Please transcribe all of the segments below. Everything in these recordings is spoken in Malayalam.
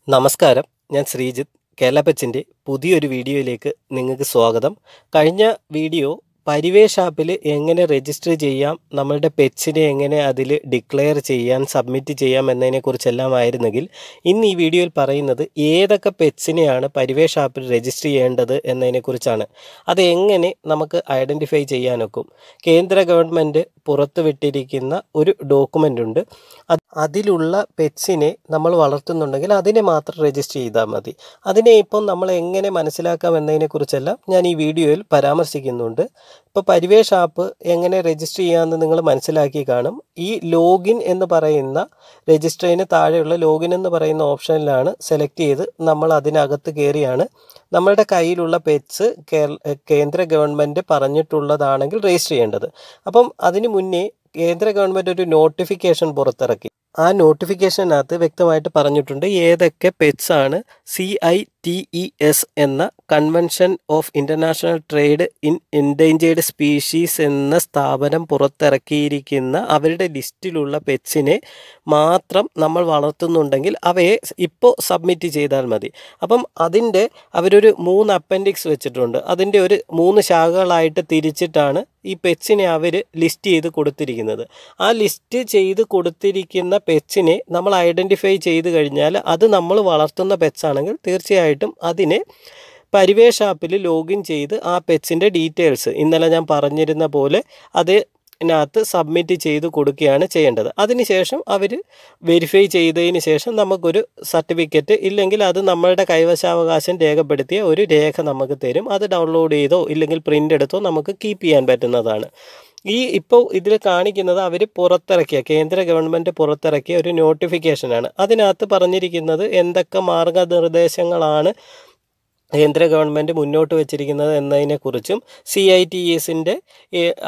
നമസ്കാരം, ഞാൻ ശ്രീജിത്ത്. കേരള പെറ്റ്സിൻ്റെ പുതിയൊരു വീഡിയോയിലേക്ക് നിങ്ങൾക്ക് സ്വാഗതം. കഴിഞ്ഞ വീഡിയോ പരിവേഷ് ആപ്പിൽ എങ്ങനെ രജിസ്റ്റർ ചെയ്യാം, നമ്മളുടെ പെറ്റ്സിനെ എങ്ങനെ അതിൽ ഡിക്ലെയർ ചെയ്യാൻ, സബ്മിറ്റ് ചെയ്യാം എന്നതിനെക്കുറിച്ചെല്ലാം ആയിരുന്നെങ്കിൽ ഇന്ന് ഈ വീഡിയോയിൽ പറയുന്നത് ഏതൊക്കെ പെറ്റ്സിനെയാണ് പരിവേഷ് ആപ്പിൽ രജിസ്റ്റർ ചെയ്യേണ്ടത് എന്നതിനെക്കുറിച്ചാണ്. അത് എങ്ങനെ നമുക്ക് ഐഡൻറ്റിഫൈ ചെയ്യാനൊക്കും. കേന്ദ്ര ഗവൺമെൻറ് പുറത്തുവിട്ടിരിക്കുന്ന ഒരു ഡോക്യുമെൻ്റ് ഉണ്ട്. അതിലുള്ള പെറ്റ്സിനെ നമ്മൾ വളർത്തുന്നുണ്ടെങ്കിൽ അതിനെ മാത്രം രജിസ്റ്റർ ചെയ്താൽ മതി. അതിനെ ഇപ്പം നമ്മൾ എങ്ങനെ മനസ്സിലാക്കാം എന്നതിനെക്കുറിച്ചെല്ലാം ഞാൻ ഈ വീഡിയോയിൽ പരാമർശിക്കുന്നുണ്ട്. ഇപ്പോൾ പരിവേഷ് ആപ്പ് എങ്ങനെ രജിസ്റ്റർ ചെയ്യാമെന്ന് നിങ്ങൾ മനസ്സിലാക്കി കാണും. ഈ ലോഗിൻ എന്ന് പറയുന്ന രജിസ്റ്ററിന് താഴെയുള്ള ലോഗിൻ എന്ന് പറയുന്ന ഓപ്ഷനിലാണ് സെലക്ട് ചെയ്ത് നമ്മൾ അതിനകത്ത് കയറിയാണ് നമ്മളുടെ കയ്യിലുള്ള പെറ്റ്സ് കേന്ദ്ര ഗവൺമെൻറ് പറഞ്ഞിട്ടുള്ളതാണെങ്കിൽ രജിസ്റ്റർ ചെയ്യേണ്ടത്. അപ്പം അതിന് മുന്നേ കേന്ദ്ര ഗവൺമെൻറ് ഒരു നോട്ടിഫിക്കേഷൻ പുറത്തിറക്കി. ആ നോട്ടിഫിക്കേഷനകത്ത് വ്യക്തമായിട്ട് പറഞ്ഞിട്ടുണ്ട് ഏതൊക്കെ പെറ്റ്സാണ് CITES എന്ന convention of international trade in endangered species എന്ന സ്ഥാപനം പുറത്തിറക്കിയിരിക്കുന്ന അവരുടെ ലിസ്റ്റിലുള്ള പെറ്റ്സിനെ മാത്രം നമ്മൾ വളർത്തുന്നുണ്ടെങ്കിൽ അവയെ ഇപ്പോൾ സബ്മിറ്റ് ചെയ്താൽ മതി. അപ്പം അതിൻ്റെ അവരൊരു 3 അപ്പൻഡിക്സ് വെച്ചിട്ടുണ്ട്. അതിൻ്റെ ഒരു 3 ശാഖകളായിട്ട് തിരിച്ചിട്ടാണ് ഈ പെറ്റ്സിനെ അവർ ലിസ്റ്റ് ചെയ്ത് കൊടുത്തിരിക്കുന്നത്. ആ ലിസ്റ്റ് ചെയ്ത് കൊടുത്തിരിക്കുന്ന പെറ്റ്സിനെ നമ്മൾ ഐഡൻറ്റിഫൈ ചെയ്ത് കഴിഞ്ഞാൽ അത് നമ്മൾ വളർത്തുന്ന പെറ്റ്സ് ആണെങ്കിൽ തീർച്ചയായിട്ടും അതിനെ പരിവേഷ് ആപ്പിൽ ലോഗിൻ ചെയ്ത് ആ പെറ്റ്സിൻ്റെ ഡീറ്റെയിൽസ് ഇന്നലെ ഞാൻ പറഞ്ഞിരുന്ന പോലെ അതിനകത്ത് സബ്മിറ്റ് ചെയ്ത് കൊടുക്കുകയാണ് ചെയ്യേണ്ടത്. അതിനുശേഷം അവർ വെരിഫൈ ചെയ്തതിന് ശേഷം നമുക്കൊരു സർട്ടിഫിക്കറ്റ് ഇല്ലെങ്കിൽ അത് നമ്മളുടെ കൈവശാവകാശം രേഖപ്പെടുത്തിയ ഒരു രേഖ നമുക്ക് തരും. അത് ഡൗൺലോഡ് ചെയ്തോ ഇല്ലെങ്കിൽ പ്രിൻ്റ് എടുത്തോ നമുക്ക് കീപ്പ് ചെയ്യാൻ പറ്റുന്നതാണ്. ഇപ്പോൾ ഇതിൽ കാണിക്കുന്നത് അവർ പുറത്തിറക്കിയ കേന്ദ്ര ഗവൺമെൻറ് പുറത്തിറക്കിയ ഒരു നോട്ടിഫിക്കേഷനാണ്. അതിനകത്ത് പറഞ്ഞിരിക്കുന്നത് എന്തൊക്കെ മാർഗനിർദ്ദേശങ്ങളാണ് കേന്ദ്ര ഗവൺമെൻറ് മുന്നോട്ട് വച്ചിരിക്കുന്നത് എന്നതിനെക്കുറിച്ചും CITESൻ്റെ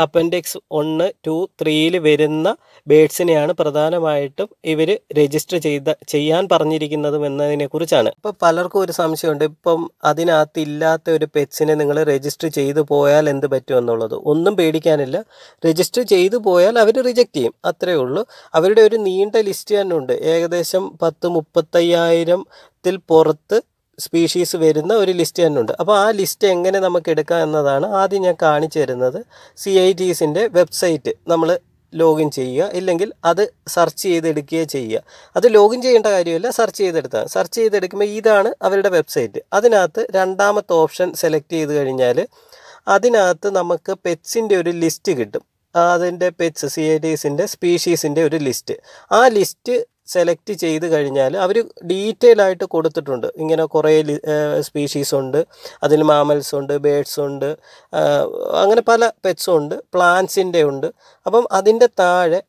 അപ്പൻഡിക്സ് 1, 2, 3 വരുന്ന ബേഡ്സിനെയാണ് പ്രധാനമായിട്ടും ഇവർ രജിസ്റ്റർ ചെയ്യാൻ പറഞ്ഞിരിക്കുന്നതും എന്നതിനെക്കുറിച്ചാണ്. ഇപ്പോൾ പലർക്കും ഒരു സംശയമുണ്ട്, ഇപ്പം അതിനകത്ത് ഇല്ലാത്ത ഒരു പെറ്റ്സിനെ നിങ്ങൾ രജിസ്റ്റർ ചെയ്തു പോയാൽ എന്ത് പറ്റുമെന്നുള്ളത്. ഒന്നും പേടിക്കാനില്ല. രജിസ്റ്റർ ചെയ്തു പോയാൽ അവർ റിജക്റ്റ് ചെയ്യും, അത്രയേ ഉള്ളൂ. അവരുടെ ഒരു നീണ്ട ലിസ്റ്റ് തന്നെ ഉണ്ട്. ഏകദേശം 10-35,000 പുറത്ത് സ്പീഷീസ് വരുന്ന ഒരു ലിസ്റ്റ് തന്നെ ഉണ്ട്. അപ്പോൾ ആ ലിസ്റ്റ് എങ്ങനെ നമുക്ക് എടുക്കാം എന്നതാണ് ആദ്യം ഞാൻ കാണിച്ചു തരുന്നത്. CITESൻ്റെ വെബ്സൈറ്റ് നമ്മൾ ലോഗിൻ ചെയ്യുക, ഇല്ലെങ്കിൽ അത് സെർച്ച് ചെയ്തെടുക്കുകയോ ചെയ്യുക. അത് ലോഗിൻ ചെയ്യേണ്ട കാര്യമില്ല, സെർച്ച് ചെയ്തെടുക്കുമ്പോൾ ഇതാണ് അവരുടെ വെബ്സൈറ്റ്. അതിനകത്ത് രണ്ടാമത്തെ ഓപ്ഷൻ സെലക്ട് ചെയ്ത് കഴിഞ്ഞാൽ അതിനകത്ത് നമുക്ക് പെറ്റ്സിൻ്റെ ഒരു ലിസ്റ്റ് കിട്ടും. അതിൻ്റെ പെറ്റ്സ് CITESൻ്റെ സ്പീഷീസിൻ്റെ ഒരു ലിസ്റ്റ്. ആ ലിസ്റ്റ് സെലക്ട് ചെയ്ത് കഴിഞ്ഞാൽ അവർ ഡീറ്റെയിൽ ആയിട്ട് കൊടുത്തിട്ടുണ്ട്. ഇങ്ങനെ കുറേ സ്പീഷീസ് ഉണ്ട്, അതിൽ മാമൽസ് ഉണ്ട്, ബേഡ്സ് ഉണ്ട്, അങ്ങനെ പല പെറ്റ്സും ഉണ്ട്, പ്ലാന്റ്സിൻ്റെ ഉണ്ട്. അപ്പം അതിൻ്റെ താഴെ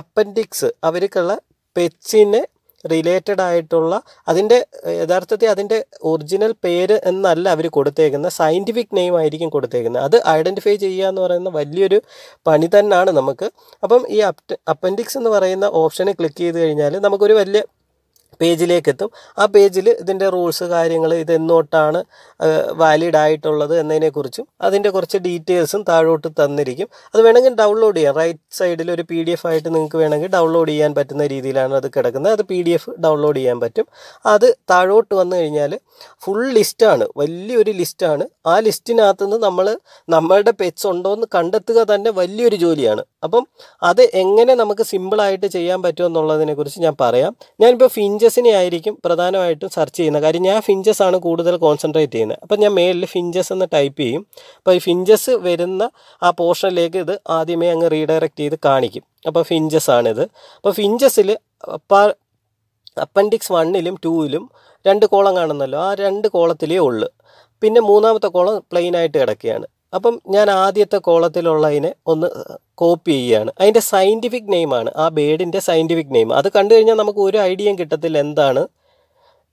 അപ്പൻഡിക്സ് അവർക്കുള്ള പെറ്റ്സിനെ റിലേറ്റഡ് ആയിട്ടുള്ള അതിൻ്റെ യഥാർത്ഥത്തിൽ അതിൻ്റെ ഒറിജിനൽ പേര് എന്നല്ല അവർ കൊടുത്തേക്കുന്നത്, സയൻറ്റിഫിക് നെയിം ആയിരിക്കും കൊടുത്തേക്കുന്നത്. അത് ഐഡൻറ്റിഫൈ ചെയ്യുക എന്ന് പറയുന്ന വലിയൊരു പണി തന്നെയാണ് നമുക്ക്. അപ്പം ഈ അപ്പൻഡിക്സ് എന്ന് പറയുന്ന ഓപ്ഷനെ ക്ലിക്ക് ചെയ്ത് കഴിഞ്ഞാൽ നമുക്കൊരു വലിയ പേജിലേക്ക് എത്തും. ആ പേജിൽ ഇതിൻ്റെ റൂൾസ് കാര്യങ്ങൾ ഇതെന്നോട്ടാണ് വാലിഡ് ആയിട്ടുള്ളത് എന്നതിനെക്കുറിച്ചും അതിൻ്റെ കുറച്ച് ഡീറ്റെയിൽസും താഴോട്ട് തന്നിരിക്കും. അത് വേണമെങ്കിൽ ഡൗൺലോഡ് ചെയ്യാം. റൈറ്റ് സൈഡിൽ ഒരു PDF ആയിട്ട് നിങ്ങൾക്ക് വേണമെങ്കിൽ ഡൗൺലോഡ് ചെയ്യാൻ പറ്റുന്ന രീതിയിലാണ് അത് കിടക്കുന്നത്. അത് PDF ഡൗൺലോഡ് ചെയ്യാൻ പറ്റും. അത് താഴോട്ട് വന്നു കഴിഞ്ഞാൽ ഫുൾ ലിസ്റ്റാണ്, വലിയൊരു ലിസ്റ്റാണ്. ആ ലിസ്റ്റിനകത്തുനിന്ന് നമ്മളുടെ പെറ്റ്സ് ഉണ്ടോ എന്ന് കണ്ടെത്തുക തന്നെ വലിയൊരു ജോലിയാണ്. അപ്പം അത് എങ്ങനെ നമുക്ക് സിമ്പിളായിട്ട് ചെയ്യാൻ പറ്റുമെന്നുള്ളതിനെക്കുറിച്ച് ഞാൻ പറയാം. ഞാനിപ്പോൾ ഫിഞ്ചസിനെ ആയിരിക്കും പ്രധാനമായിട്ടും സെർച്ച് ചെയ്യുന്നത്. കാര്യം ഞാൻ ഫിഞ്ചസ് ആണ് കൂടുതൽ കോൺസെൻട്രേറ്റ് ചെയ്യുന്നത്. അപ്പം ഞാൻ മേലിൽ ഫിഞ്ചസ് എന്ന് ടൈപ്പ് ചെയ്യും. അപ്പോൾ ഈ ഫിഞ്ചസ് വരുന്ന ആ പോർഷനിലേക്ക് ഇത് ആദ്യമേ അങ്ങ് റീഡയറക്റ്റ് ചെയ്ത് കാണിക്കും. അപ്പോൾ ഫിഞ്ചസ് ആണിത്. അപ്പോൾ ഫിഞ്ചസിൽ അപ്പൻഡിക്സ് 1ലും 2ലും 2 കോളം കാണുന്നല്ലോ, ആ 2 കോളത്തിലേ ഉള്ളൂ. പിന്നെ മൂന്നാമത്തെ കോളം പ്ലെയിൻ ആയിട്ട് കിടക്കുകയാണ്. അപ്പം ഞാൻ ആദ്യത്തെ കോളത്തിലുള്ളതിനെ ഒന്ന് കോപ്പി ചെയ്യുകയാണ്. അതിൻ്റെ സയൻറ്റിഫിക് നെയിമാണ്, ആ ബേഡിൻ്റെ സയൻറ്റിഫിക് നെയിം. അത് കണ്ടു കഴിഞ്ഞാൽ നമുക്ക് ഒരു ഐഡിയയും കിട്ടത്തില്ല എന്താണ്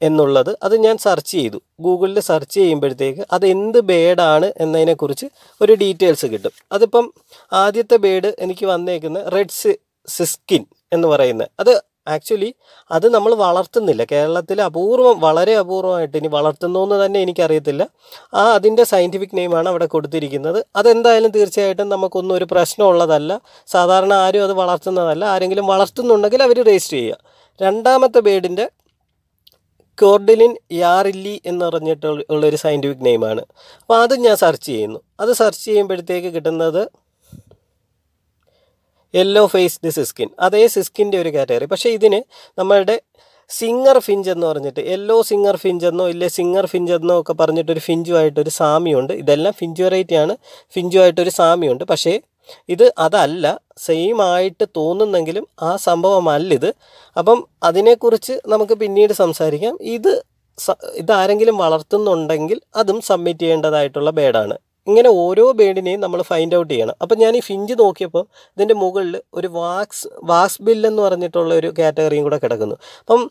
എന്നുള്ളത്. അത് ഞാൻ സെർച്ച് ചെയ്തു, ഗൂഗിളിൽ സെർച്ച് ചെയ്യുമ്പോഴത്തേക്ക് അത് എന്ത് ബേഡാണ് എന്നതിനെക്കുറിച്ച് ഒരു ഡീറ്റെയിൽസ് കിട്ടും. അതിപ്പം ആദ്യത്തെ ബേഡ് എനിക്ക് വന്നേക്കുന്ന റെഡ് സിസ്കിൻ എന്ന് പറയുന്നത്, അത് ആക്ച്വലി അത് നമ്മൾ വളർത്തുന്നില്ല. കേരളത്തിൽ വളരെ അപൂർവമായിട്ട്, ഇനി വളർത്തുന്നു എന്ന് തന്നെ എനിക്കറിയത്തില്ല. അതിൻ്റെ സയൻറ്റിഫിക് നെയിമാണ് അവിടെ കൊടുത്തിരിക്കുന്നത്. അതെന്തായാലും തീർച്ചയായിട്ടും നമുക്കൊന്നും ഒരു പ്രശ്നമുള്ളതല്ല. സാധാരണ ആരും അത് വളർത്തുന്നതല്ല. ആരെങ്കിലും വളർത്തുന്നുണ്ടെങ്കിൽ അവർ രജിസ്റ്റർ ചെയ്യുക. രണ്ടാമത്തെ ബേഡിൻ്റെ കോർഡിലിൻ യാറില്ലി എന്ന് പറഞ്ഞിട്ടുള്ളൊരു സയൻറ്റിഫിക് നെയിമാണ്. അപ്പോൾ അത് ഞാൻ സെർച്ച് ചെയ്യുന്നു. അത് സെർച്ച് ചെയ്യുമ്പോഴത്തേക്ക് കിട്ടുന്നത് യെല്ലോ ഫേസ്ഡ് സിസ്കിൻ, അതേ സിസ്കിൻ്റെ ഒരു കാറ്റഗറി. പക്ഷേ ഇതിന് നമ്മളുടെ സിംഗർ ഫിഞ്ച് എന്ന് പറഞ്ഞിട്ട്, യെല്ലോ സിംഗർ ഫിഞ്ച് എന്നോ ഇല്ലേ സിംഗർ ഫിഞ്ച് എന്നോ ഒക്കെ പറഞ്ഞിട്ടൊരു ഫിഞ്ചുമായിട്ടൊരു സാമ്യമുണ്ട്. ഇതെല്ലാം ഫിഞ്ച് വെറൈറ്റിയാണ്, ഫിഞ്ചുമായിട്ടൊരു സാമ്യമുണ്ട്. പക്ഷേ ഇത് അതല്ല, സെയിം ആയിട്ട് തോന്നുന്നെങ്കിലും ആ സംഭവമല്ലിത്. അപ്പം അതിനെക്കുറിച്ച് നമുക്ക് പിന്നീട് സംസാരിക്കാം. ഇതാരെങ്കിലും വളർത്തുന്നുണ്ടെങ്കിൽ അതും സബ്മിറ്റ് ചെയ്യേണ്ടതായിട്ടുള്ള ബേഡാണ്. ഇങ്ങനെ ഓരോ ബേഡിനെയും നമ്മൾ ഫൈൻഡ് ഔട്ട് ചെയ്യണം. അപ്പം ഞാൻ ഈ ഫിഞ്ച് നോക്കിയപ്പോൾ ഇതിൻ്റെ മുകളിൽ ഒരു വാക്സ് ബില്ല് എന്ന് പറഞ്ഞിട്ടുള്ള ഒരു കാറ്റഗറിയും കൂടെ കിടക്കുന്നു. അപ്പം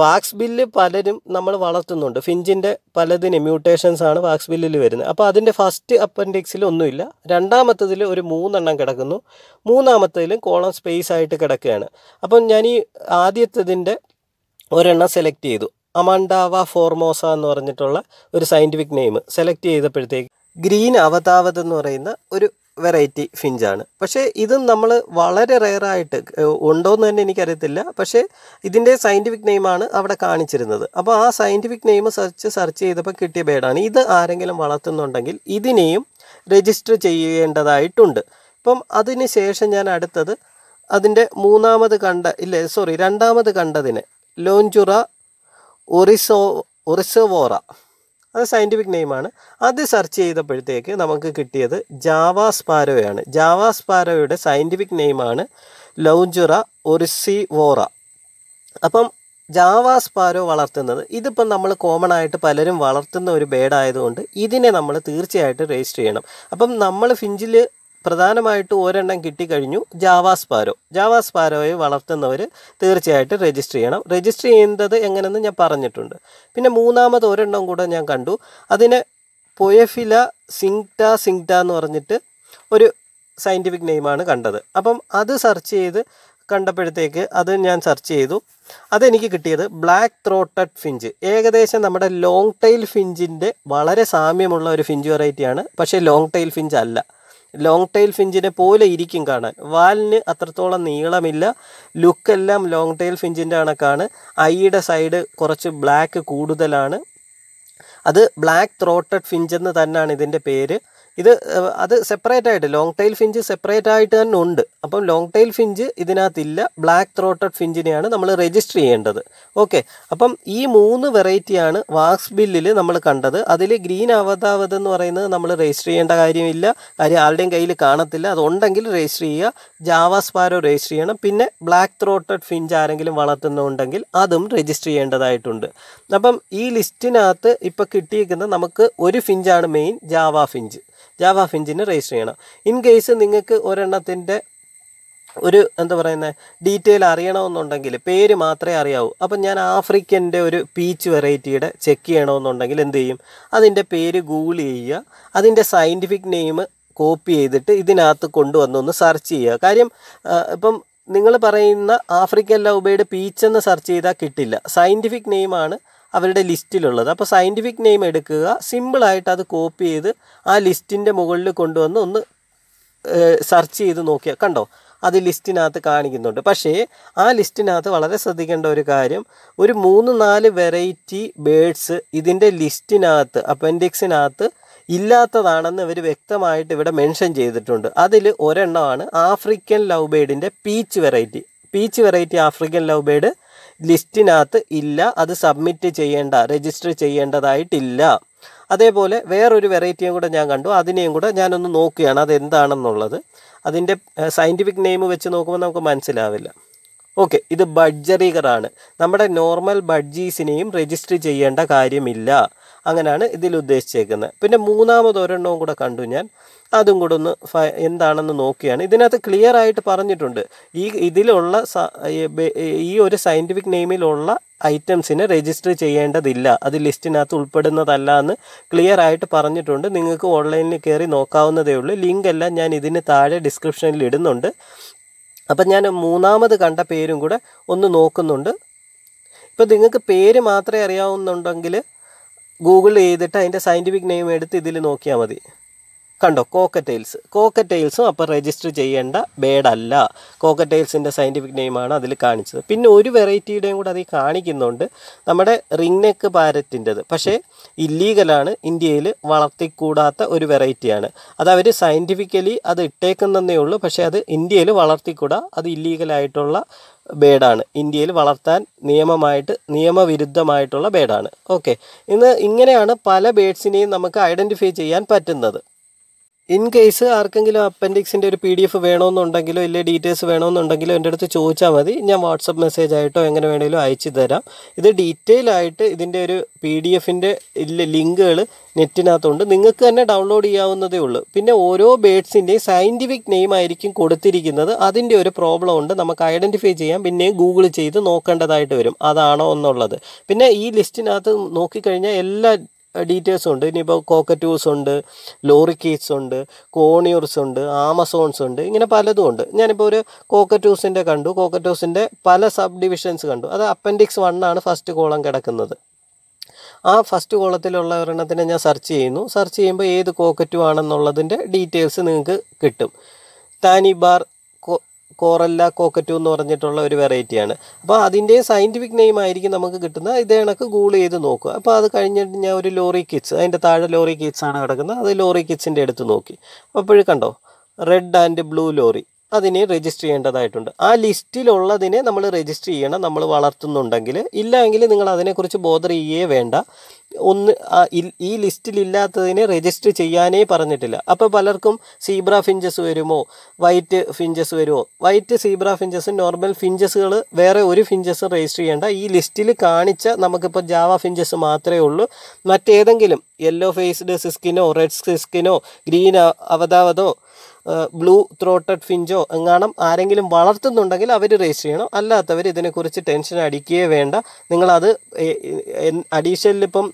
വാക്സ് ബില്ല് പലരും നമ്മൾ വളർത്തുന്നുണ്ട്. ഫിഞ്ചിൻ്റെ പലതിന് മ്യൂട്ടേഷൻസാണ് വാക്സ് ബില്ലിൽ വരുന്നത്. അപ്പോൾ അതിൻ്റെ ഫസ്റ്റ് അപ്പൻഡിക്സിൽ ഒന്നുമില്ല. രണ്ടാമത്തതിൽ ഒരു 3 എണ്ണം കിടക്കുന്നു. മൂന്നാമത്തതിലും കോളം സ്പേസ് ആയിട്ട് കിടക്കുകയാണ്. അപ്പം ഞാൻ ഈ ആദ്യത്തതിൻ്റെ ഒരെണ്ണം സെലക്ട് ചെയ്തു. അമാൻഡാവ ഫോർമോസ എന്ന് പറഞ്ഞിട്ടുള്ള ഒരു സയൻറ്റിഫിക് നെയിം സെലക്ട് ചെയ്തപ്പോഴത്തേക്ക് ഗ്രീൻ അവതാവത് എന്ന് പറയുന്ന ഒരു വെറൈറ്റി ഫിഞ്ചാണ്. പക്ഷേ ഇതും നമ്മൾ വളരെ റെയറായിട്ട് ഉണ്ടോയെന്ന് തന്നെ എനിക്കറിയത്തില്ല. പക്ഷേ ഇതിൻ്റെ സയൻറ്റിഫിക് നെയിമാണ് അവിടെ കാണിച്ചിരുന്നത്. അപ്പോൾ ആ സയൻറ്റിഫിക് നെയിം സെർച്ച് ചെയ്തപ്പോൾ കിട്ടിയ ബേഡാണ്. ഇത് ആരെങ്കിലും വളർത്തുന്നുണ്ടെങ്കിൽ ഇതിനെയും രജിസ്റ്റർ ചെയ്യേണ്ടതായിട്ടുണ്ട്. ഇപ്പം അതിന് ശേഷം ഞാൻ അടുത്തത് അതിൻ്റെ രണ്ടാമത് കണ്ടതിന് ലോഞ്ചുറ ഒറിസോവോറ, അത് സയൻറ്റിഫിക് നെയിമാണ്. അത് സെർച്ച് ചെയ്തപ്പോഴത്തേക്ക് നമുക്ക് കിട്ടിയത് ജാവാ സ്പാരോയാണ്. ജാവാ സ്പാരോയുടെ സയൻറ്റിഫിക് നെയിമാണ് ലൗഞ്ചുറ ഒറിസിവോറ. അപ്പം ജാവാ സ്പാരോ വളർത്തുന്നത്, ഇതിപ്പം നമ്മൾ കോമൺ ആയിട്ട് പലരും വളർത്തുന്ന ഒരു ബേഡായതുകൊണ്ട് ഇതിനെ നമ്മൾ തീർച്ചയായിട്ടും രജിസ്റ്റർ ചെയ്യണം. അപ്പം നമ്മൾ ഫിഞ്ചിൽ പ്രധാനമായിട്ട് ഒരെണ്ണം കിട്ടിക്കഴിഞ്ഞു, ജാവാ സ്പാരോയെ വളർത്തുന്നവർ തീർച്ചയായിട്ടും രജിസ്റ്റർ ചെയ്യണം. രജിസ്റ്റർ ചെയ്യുന്നത് എങ്ങനെയെന്ന് ഞാൻ പറഞ്ഞിട്ടുണ്ട്. പിന്നെ മൂന്നാമത് ഒരെണ്ണം കൂടെ ഞാൻ കണ്ടു. അതിന് പൊയഫില സിങ്ക്ട എന്ന് പറഞ്ഞിട്ട് ഒരു സയൻറ്റിഫിക് നെയിമാണ് കണ്ടത്. അപ്പം അത് കണ്ടപ്പോഴത്തേക്ക് അത് ഞാൻ സെർച്ച് ചെയ്തു. അതെനിക്ക് കിട്ടിയത് ബ്ലാക്ക് ത്രോട്ടഡ് ഫിഞ്ച്. ഏകദേശം നമ്മുടെ ലോങ് ടൈൽ ഫിഞ്ചിൻ്റെ വളരെ സാമ്യമുള്ള ഒരു ഫിഞ്ച് വെറൈറ്റിയാണ്. പക്ഷേ ലോങ് ടൈൽ ഫിഞ്ച് അല്ല. ലോങ് ടൈൽ ഫിഞ്ചിനെ പോലെ ഇരിക്കും കാണാൻ. വാലിന് അത്രത്തോളം നീളമില്ല. ലുക്കെല്ലാം ലോങ് ടൈൽ ഫിഞ്ചിൻ്റെ കണക്കാണ്. ഐയുടെ സൈഡ് കുറച്ച് ബ്ലാക്ക് കൂടുതലാണ്. അത് ബ്ലാക്ക് ത്രോട്ടഡ് ഫിഞ്ച് എന്ന് തന്നെയാണ് ഇതിൻ്റെ പേര്. അത് സെപ്പറേറ്റ് ആയിട്ട് ലോങ് ടൈൽ ഫിഞ്ച് സെപ്പറേറ്റ് ആയിട്ട് തന്നെ ഉണ്ട്. അപ്പം ലോങ് ടൈൽ ഫിഞ്ച് ഇതിനകത്തില്ല. ബ്ലാക്ക് ത്രോട്ടഡ് ഫിഞ്ചിനെയാണ് നമ്മൾ രജിസ്റ്റർ ചെയ്യേണ്ടത്. ഓക്കെ, അപ്പം ഈ 3 വെറൈറ്റിയാണ് വാക്സ് ബില്ലിൽ നമ്മൾ കണ്ടത്. അതിൽ ഗ്രീൻ അവതാവത് എന്ന് പറയുന്നത് നമ്മൾ രജിസ്റ്റർ ചെയ്യേണ്ട കാര്യമില്ല. കാര്യം ആരുടെയും കയ്യിൽ കാണത്തില്ല. അതുണ്ടെങ്കിൽ രജിസ്റ്റർ ചെയ്യുക. ജാവാ സ്പാരോ രജിസ്റ്റർ ചെയ്യണം. പിന്നെ ബ്ലാക്ക് ത്രോട്ടഡ് ഫിഞ്ച് ആരെങ്കിലും വളർത്തുന്നുണ്ടെങ്കിൽ അതും രജിസ്റ്റർ ചെയ്യേണ്ടതായിട്ടുണ്ട്. അപ്പം ഈ ലിസ്റ്റിനകത്ത് ഇപ്പോൾ കിട്ടിയിരിക്കുന്നത് നമുക്ക് ഒരു ഫിഞ്ചാണ് മെയിൻ, ജാവാ ഫിഞ്ചിന് രജിസ്റ്റർ ചെയ്യണം. ഇൻ കേസ് നിങ്ങൾക്ക് ഒരെണ്ണത്തിൻ്റെ ഒരു ഡീറ്റെയിൽ അറിയണമെന്നുണ്ടെങ്കിൽ പേര് മാത്രമേ അറിയാവൂ. അപ്പം ഞാൻ ആഫ്രിക്കൻ്റെ ഒരു പീച്ച് വെറൈറ്റിയുടെ ചെക്ക് ചെയ്യണമെന്നുണ്ടെങ്കിൽ എന്ത് ചെയ്യും? അതിൻ്റെ പേര് ഗൂഗിൾ ചെയ്യുക. അതിൻ്റെ സയൻറ്റിഫിക് നെയിം കോപ്പി ചെയ്തിട്ട് ഇതിനകത്ത് കൊണ്ടുവന്നൊന്ന് സെർച്ച് ചെയ്യുക. കാര്യം ഇപ്പം നിങ്ങൾ പറയുന്ന ആഫ്രിക്കൻ ലവ് ബേർഡ് പീച്ച് എന്ന് സെർച്ച് ചെയ്താൽ കിട്ടില്ല. സയൻറ്റിഫിക് നെയിമാണ് അവരുടെ ലിസ്റ്റിലുള്ളത്. അപ്പോൾ സയൻറ്റിഫിക് നെയിം എടുക്കുക, സിമ്പിളായിട്ട് അത് കോപ്പി ചെയ്ത് ആ ലിസ്റ്റിൻ്റെ മുകളിൽ കൊണ്ടുവന്ന് ഒന്ന് സെർച്ച് ചെയ്ത് നോക്കിയാൽ കണ്ടോ, അത് ലിസ്റ്റിനകത്ത് കാണിക്കുന്നുണ്ട്. പക്ഷേ ആ ലിസ്റ്റിനകത്ത് വളരെ ശ്രദ്ധിക്കേണ്ട ഒരു കാര്യം, ഒരു 3-4 വെറൈറ്റി ബേഡ്സ് ഇതിൻ്റെ ലിസ്റ്റിനകത്ത് അപ്പൻഡിക്സിനകത്ത് ഇല്ലാത്തതാണെന്ന് ഇവർ വ്യക്തമായിട്ട് ഇവിടെ മെൻഷൻ ചെയ്തിട്ടുണ്ട്. അതിൽ ഒരെണ്ണമാണ് ആഫ്രിക്കൻ ലവ് ബേഡിൻ്റെ peach variety African love bird ലിസ്റ്റിനകത്ത് ഇല്ല. അത് സബ്മിറ്റ് രജിസ്റ്റർ ചെയ്യേണ്ടതായിട്ടില്ല. അതേപോലെ വേറൊരു വെറൈറ്റിയും കൂടെ ഞാൻ കണ്ടു. അതിനെയും കൂടെ ഞാനൊന്ന് നോക്കുകയാണ് അതെന്താണെന്നുള്ളത്. അതിൻ്റെ സയൻറ്റിഫിക് നെയിം വെച്ച് നോക്കുമ്പോൾ നമുക്ക് മനസ്സിലാവില്ല. ഓക്കെ, ഇത് ബഡ്ജറിഗറാണ്. നമ്മുടെ നോർമൽ ബഡ്ജീസിനെയും രജിസ്റ്റർ ചെയ്യേണ്ട കാര്യമില്ല. അങ്ങനെയാണ് ഇതിൽ ഉദ്ദേശിച്ചേക്കുന്നത്. പിന്നെ മൂന്നാമത് ഒരെണ്ണവും കൂടെ കണ്ടു ഞാൻ. അതും കൂടെ ഒന്ന് എന്താണെന്ന് നോക്കിയാണ്. ഇതിനകത്ത് ക്ലിയർ ആയിട്ട് പറഞ്ഞിട്ടുണ്ട് ഇതിലുള്ള ഈ ഒരു സയൻറ്റിഫിക് നെയിമിലുള്ള ഐറ്റംസിനെ രജിസ്റ്റർ ചെയ്യേണ്ടതില്ല, അത് ലിസ്റ്റിനകത്ത് ഉൾപ്പെടുന്നതല്ല എന്ന് ക്ലിയർ ആയിട്ട് പറഞ്ഞിട്ടുണ്ട്. നിങ്ങൾക്ക് ഓൺലൈനിൽ കയറി നോക്കാവുന്നതേ ഉള്ളൂ. ലിങ്ക് എല്ലാം ഞാൻ ഇതിന് താഴെ ഡിസ്ക്രിപ്ഷനിൽ ഇടുന്നുണ്ട്. അപ്പം ഞാൻ മൂന്നാമത് കണ്ട പേരും കൂടെ ഒന്ന് നോക്കുന്നുണ്ട്. ഇപ്പോൾ നിങ്ങൾക്ക് പേര് മാത്രമേ അറിയാവുന്നുണ്ടെങ്കിൽ ഗൂഗിൾ ചെയ്തിട്ട് അതിൻ്റെ സയൻറ്റിഫിക് നെയിം എടുത്ത് ഇതിൽ നോക്കിയാൽ മതി. കണ്ടോ, കോക്കറ്റെയിൽസും അപ്പോൾ രജിസ്റ്റർ ചെയ്യേണ്ട ബേഡല്ല. കോക്കറ്റെയിൽസിൻ്റെ സയൻറ്റിഫിക് നെയിമാണ് അതിൽ കാണിച്ചത്. പിന്നെ ഒരു വെറൈറ്റിയുടെയും കൂടെ അതിൽ കാണിക്കുന്നുണ്ട്, നമ്മുടെ റിംഗ് നെക്ക് പാരറ്റിൻ്റെത്. പക്ഷേ ഇല്ലീഗലാണ്, ഇന്ത്യയിൽ വളർത്തിക്കൂടാത്ത ഒരു വെറൈറ്റിയാണ്. അത് അവർ സയൻറ്റിഫിക്കലി അത് ഇട്ടേക്കുന്നതേ ഉള്ളൂ, പക്ഷേ അത് ഇന്ത്യയിൽ വളർത്തിക്കൂടാ, അത് ഇല്ലീഗലായിട്ടുള്ള ബേഡാണ്. ഇന്ത്യയിൽ വളർത്താൻ നിയമവിരുദ്ധമായിട്ടുള്ള ബേഡാണ്. ഓക്കെ, ഇങ്ങനെയാണ് പല ബേഡ്സിനെയും നമുക്ക് ഐഡൻറ്റിഫൈ ചെയ്യാൻ പറ്റുന്നത്. ഇൻ കേസ് ആർക്കെങ്കിലും അപ്പൻഡിക്സിൻ്റെ ഒരു PDF വേണമെന്നുണ്ടെങ്കിലോ ഇല്ലേ ഡീറ്റെയിൽസ് വേണമെന്നുണ്ടെങ്കിലോ എൻ്റെ അടുത്ത് ചോദിച്ചാൽ മതി. ഞാൻ വാട്സപ്പ് മെസ്സേജ് ആയിട്ടോ എങ്ങനെ വേണമെങ്കിലും അയച്ചു തരാം. ഇത് ഡീറ്റെയിൽ ആയിട്ട് ഇതിൻ്റെ ഒരു PDFൻ്റെ ലിങ്കുകൾ നെറ്റിനകത്തുണ്ട്, നിങ്ങൾക്ക് തന്നെ ഡൗൺലോഡ് ചെയ്യാവുന്നതേ ഉള്ളൂ. പിന്നെ ഓരോ ബേഡ്സിൻ്റെയും സയൻറ്റിഫിക് നെയിം ആയിരിക്കും കൊടുത്തിരിക്കുന്നത്. അതിൻ്റെ ഒരു പ്രോബ്ലം ഉണ്ട്, നമുക്ക് ഐഡൻറ്റിഫൈ ചെയ്യാൻ പിന്നെ ഗൂഗിൾ ചെയ്ത് നോക്കേണ്ടതായിട്ട് വരും അതാണോ എന്നുള്ളത്. പിന്നെ ഈ ലിസ്റ്റിനകത്ത് നോക്കിക്കഴിഞ്ഞാൽ എല്ലാ ഡീറ്റെയിൽസും ഉണ്ട്. ഇനിയിപ്പോൾ കോക്കറ്റൂസ് ഉണ്ട്, ലോറിക്കീറ്റ്സ് ഉണ്ട്, കോണിയൂർസ് ഉണ്ട്, ആമസോൺസ് ഉണ്ട്, ഇങ്ങനെ പലതും ഉണ്ട്. ഞാനിപ്പോൾ ഒരു കോക്കറ്റൂസിൻ്റെ കണ്ടു, കോക്കറ്റൂസിൻ്റെ പല സബ് ഡിവിഷൻസ് കണ്ടു. അത് അപ്പൻഡിക്സ് 1 ആണ് ഫസ്റ്റ് കോളം കിടക്കുന്നത്. ആ ഫസ്റ്റ് കോളത്തിലുള്ള ഒരെണ്ണത്തിനെ ഞാൻ സെർച്ച് ചെയ്യുമ്പോൾ ഏത് കോക്കറ്റു ആണെന്നുള്ളതിൻ്റെ ഡീറ്റെയിൽസ് നിങ്ങൾക്ക് കിട്ടും. താനിബാർ കോറല്ല കോക്കറ്റു എന്ന് പറഞ്ഞിട്ടുള്ള ഒരു വെറൈറ്റിയാണ്. അപ്പോൾ അതിൻ്റെ സയൻറ്റിഫിക് നെയിം ആയിരിക്കും നമുക്ക് കിട്ടുന്നത്. ഇതേ കണക്ക് ഗൂഗിൾ ചെയ്ത് നോക്കുക. അപ്പോൾ അത് കഴിഞ്ഞിട്ട് ഞാൻ ഒരു ലോറി കിറ്റ്സ്, അതിൻ്റെ താഴെ ലോറി കിറ്റ്സ് ആണ് കിടക്കുന്നത്, അത് ലോറി കിറ്റ്സിൻ്റെ അടുത്ത് നോക്കി. അപ്പോഴും കണ്ടോ, റെഡ് ആൻഡ് ബ്ലൂ ലോറി, അതിനെ രജിസ്റ്റർ ചെയ്യേണ്ടതായിട്ടുണ്ട്. ആ ലിസ്റ്റിലുള്ളതിനെ നമ്മൾ രജിസ്റ്റർ ചെയ്യണം നമ്മൾ വളർത്തുന്നുണ്ടെങ്കിൽ. ഇല്ലെങ്കിൽ നിങ്ങൾ അതിനെക്കുറിച്ച് ബോധർ ചെയ്യേ വേണ്ട. ഈ ലിസ്റ്റിലില്ലാത്തതിനെ രജിസ്റ്റർ ചെയ്യാനേ പറഞ്ഞിട്ടില്ല. അപ്പോൾ പലർക്കും സീബ്ര ഫിഞ്ചസ് വരുമോ, വൈറ്റ് ഫിഞ്ചസ് വരുമോ? വൈറ്റ് സീബ്ര ഫിഞ്ചസും നോർമൽ ഫിഞ്ചസുകൾ വേറെ ഒരു ഫിഞ്ചസും രജിസ്റ്റർ ചെയ്യേണ്ട. ഈ ലിസ്റ്റിൽ കാണിച്ച നമുക്കിപ്പോൾ ജാവ ഫിഞ്ചസ് മാത്രമേ ഉള്ളൂ. മറ്റേതെങ്കിലും യെല്ലോ ഫേസ്ഡ് സിസ്കിനോ റെഡ് സിസ്കിനോ ഗ്രീൻ അവതാവതോ ബ്ലൂ ത്രോട്ടഡ് ഫിഞ്ചോ എങ്ങാനും ആരെങ്കിലും വളർത്തുന്നുണ്ടെങ്കിൽ അവർ രജിസ്റ്റർ ചെയ്യണം. അല്ലാത്തവർ ഇതിനെക്കുറിച്ച് ടെൻഷൻ അടിക്കുകയേ വേണ്ട. നിങ്ങളത് അഡീഷണൽ ഇപ്പം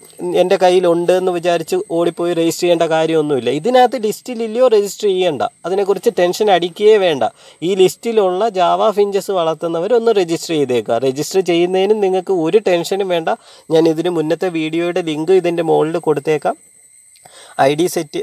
എൻ്റെ കയ്യിലുണ്ട് എന്ന് വിചാരിച്ച് ഓടിപ്പോയി രജിസ്റ്റർ ചെയ്യേണ്ട കാര്യമൊന്നുമില്ല. ഇതിനകത്ത് ലിസ്റ്റിലില്ലയോ രജിസ്റ്റർ ചെയ്യേണ്ട, അതിനെക്കുറിച്ച് ടെൻഷൻ അടിക്കുകയേ വേണ്ട. ഈ ലിസ്റ്റിലുള്ള ജാവ ഫിഞ്ചസ് വളർത്തുന്നവർ ഒന്ന് രജിസ്റ്റർ ചെയ്തേക്കുക. രജിസ്റ്റർ ചെയ്യുന്നതിനും നിങ്ങൾക്ക് ഒരു ടെൻഷനും വേണ്ട. ഞാൻ ഇതിന് മുന്നത്തെ വീഡിയോയുടെ ലിങ്ക് ഇതിൻ്റെ മുകളിൽ കൊടുത്തേക്കാം, ID സെറ്റ്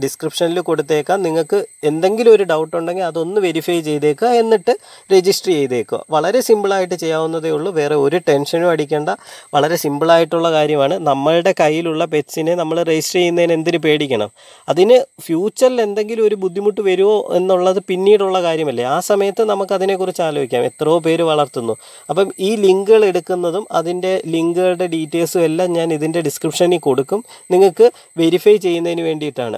ഡിസ്ക്രിപ്ഷനിൽ കൊടുത്തേക്കാം. നിങ്ങൾക്ക് എന്തെങ്കിലും ഒരു ഡൗട്ട് ഉണ്ടെങ്കിൽ അതൊന്ന് വെരിഫൈ ചെയ്തേക്കുക, എന്നിട്ട് രജിസ്റ്റർ ചെയ്തേക്കുക. വളരെ സിമ്പിളായിട്ട് ചെയ്യാവുന്നതേ ഉള്ളൂ, വേറെ ഒരു ടെൻഷനും അടിക്കേണ്ട. വളരെ സിമ്പിളായിട്ടുള്ള കാര്യമാണ്. നമ്മളുടെ കയ്യിലുള്ള പെറ്റ്സിനെ നമ്മൾ രജിസ്റ്റർ ചെയ്യുന്നതിന് എന്തിനു പേടിക്കണം? അതിന് ഫ്യൂച്ചറിൽ എന്തെങ്കിലും ഒരു ബുദ്ധിമുട്ട് വരുമോ എന്നുള്ളത് പിന്നീടുള്ള കാര്യമല്ലേ. ആ സമയത്ത് നമുക്കതിനെക്കുറിച്ച് ആലോചിക്കാം. എത്രയോ പേര് വളർത്തുന്നു. അപ്പം ഈ ലിങ്കുകൾ എടുക്കുന്നതും അതിൻ്റെ ലിങ്കുകളുടെ ഡീറ്റെയിൽസും എല്ലാം ഞാൻ ഇതിൻ്റെ ഡിസ്ക്രിപ്ഷനിൽ കൊടുക്കും, നിങ്ങൾക്ക് വെരിഫൈ ചെയ്യുന്നതിന് വേണ്ടിയിട്ടാണ്.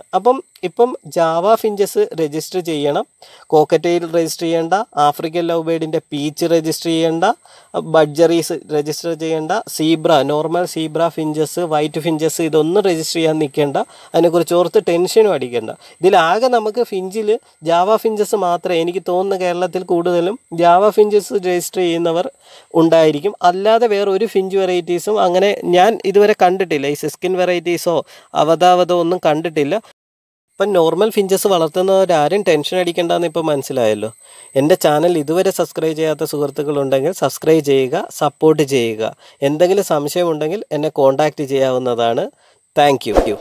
ഇപ്പം ജാവ ഫിഞ്ചസ് രജിസ്റ്റർ ചെയ്യണം, കോക്കറ്റെയിൽ രജിസ്റ്റർ ചെയ്യേണ്ട, ആഫ്രിക്കൻ ലവ് ബേർഡിൻ്റെ പീച്ച് രജിസ്റ്റർ ചെയ്യേണ്ട, ബഡ്ജറീസ് രജിസ്റ്റർ ചെയ്യേണ്ട, normal zebra finches white finches ഇതൊന്നും രജിസ്റ്റർ ചെയ്യാൻ നിൽക്കേണ്ട. അതിനെക്കുറിച്ച് ഓർത്ത് ടെൻഷനും അടിക്കേണ്ട. ഇതിലാകെ നമുക്ക് ഫിഞ്ചിൽ ജാവ ഫിഞ്ചസ് മാത്രമേ, എനിക്ക് തോന്നുന്നു കേരളത്തിൽ കൂടുതലും ജാവ ഫിഞ്ചസ് രജിസ്റ്റർ ചെയ്യുന്നവർ ഉണ്ടായിരിക്കും. അല്ലാതെ വേറെ ഒരു ഫിഞ്ച് വെറൈറ്റീസും അങ്ങനെ ഞാൻ ഇതുവരെ കണ്ടിട്ടില്ല. ഈ സിസ്കിൻ വെറൈറ്റീസോ അവതാവതോ ഒന്നും കണ്ടിട്ടില്ല. ഇപ്പം നോർമൽ ഫിഞ്ചസ് വളർത്തുന്നവരാരും ടെൻഷൻ അടിക്കേണ്ടെന്ന് ഇപ്പോൾ മനസ്സിലായല്ലോ. എൻ്റെ ചാനൽ ഇതുവരെ സബ്സ്ക്രൈബ് ചെയ്യാത്ത സുഹൃത്തുക്കളുണ്ടെങ്കിൽ സബ്സ്ക്രൈബ് ചെയ്യുക, സപ്പോർട്ട് ചെയ്യുക. എന്തെങ്കിലും സംശയമുണ്ടെങ്കിൽ എന്നെ കോൺടാക്റ്റ് ചെയ്യാവുന്നതാണ്. Thank you.